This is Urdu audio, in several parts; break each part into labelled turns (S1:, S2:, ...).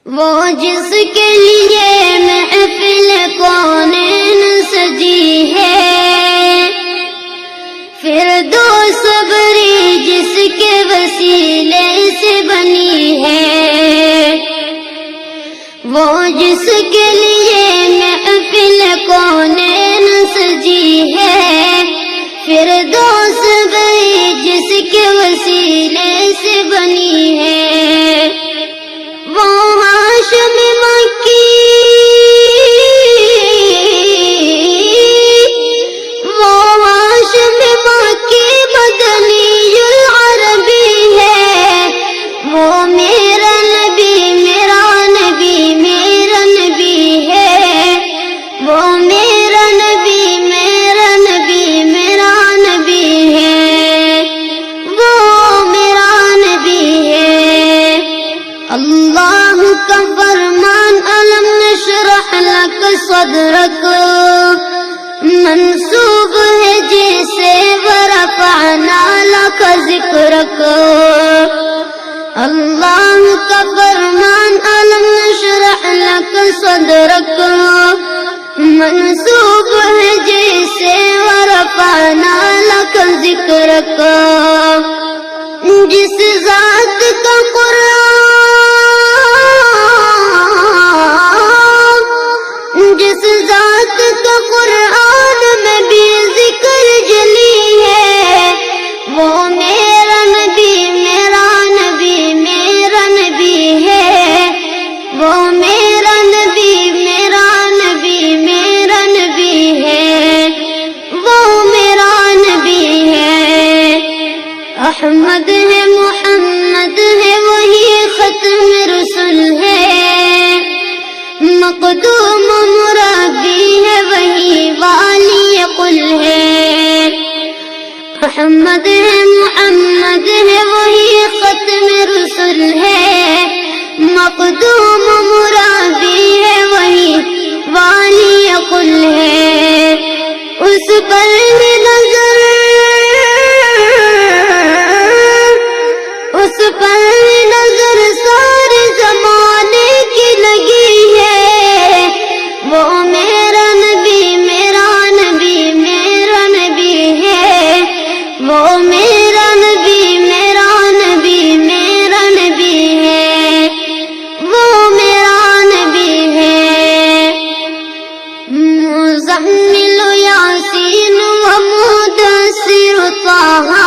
S1: وہ جس کے لیے محفل کونین سجی ہے، فردوس بری جس کے وسیلے سے بنی ہے، وہ جس کے لیے محفل کونین سجی ہے، فردوس بری جس کے وسیلے سے بنی ہے، وہ ہاشم مکی، وہ ہاشم مکی مدنی العربی ہے، وہ میرا نبی میرا نبی میرا نبی ہے، وہ میرا نبی میرا نبی میرا نبی ہے، وہ میرا نبی ہے۔ اللہ کا فرمان علم نشرح لک صدرک منسوب ہے جیسے ورفعنا لک ذکرک۔ اللہ کا فرمان علم نشرح لک صدرک منسوب ہے جیسے ورفعنا لک ذکرک۔ جس ذات کا قرآن، جس ذات کا قرآن میں بھی ذکر جلی ہے، وہ میرا نبی میرا نبی میرا نبی ہے، وہ میرا نبی میرا نبی میرا نبی ہے، وہ میرا نبی ہے۔ احمد ہے محمد ہے وہی ختم رسول ہے، مقدوم مربی ہے وہی والی قل ہے۔ احمد ہے محمد ہے وہی ختم رسول ہے، مقدوم مربی ہے وہی والی قل ہے۔ اس پر بھی نظر، اس پر نظر سارے زمانے کی لگی ہے، وہ میرا نبی میرا نبی میرا نبی ہے، وہ میرا نبی میرا نبی میرا نبی ہے، وہ میرا نبی ہے۔ مزمل یاسین و مدثر طہ،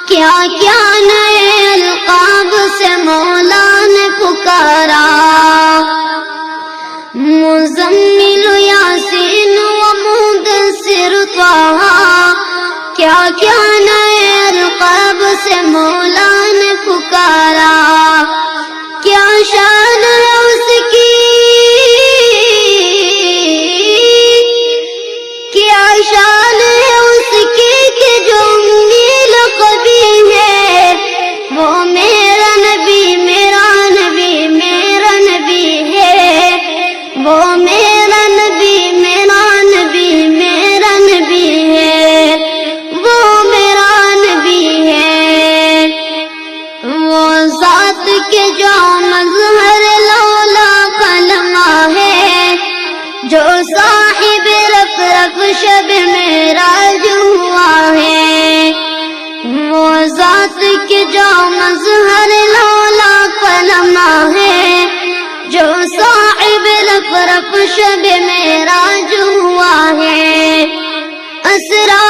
S1: کیا کیا نئے القاب سے مولا نے پکارا۔ مزمل یاسین و مدثر طہ، کیا کیا نئے القاب سے مولا نے پکارا۔ کیا شان ہے اس کی، کیا شان ہے اس کی کہ جو لقبی ہے، وہ میرا نبی میرا نبی میرا نبی ہے، وہ میرا نبی میرا نبی میرا نبی ہے، وہ میرا نبی ہے۔ وہ ذات کے جو مظہر لولا کلمہ ہے، جو صاحب رف رف شب معراج ہوا ہے، وہ ذات کے جو مظہر لولا کلمہ ہے، جو صاحب رف رف شب معراج ہوا ہے۔ اسرار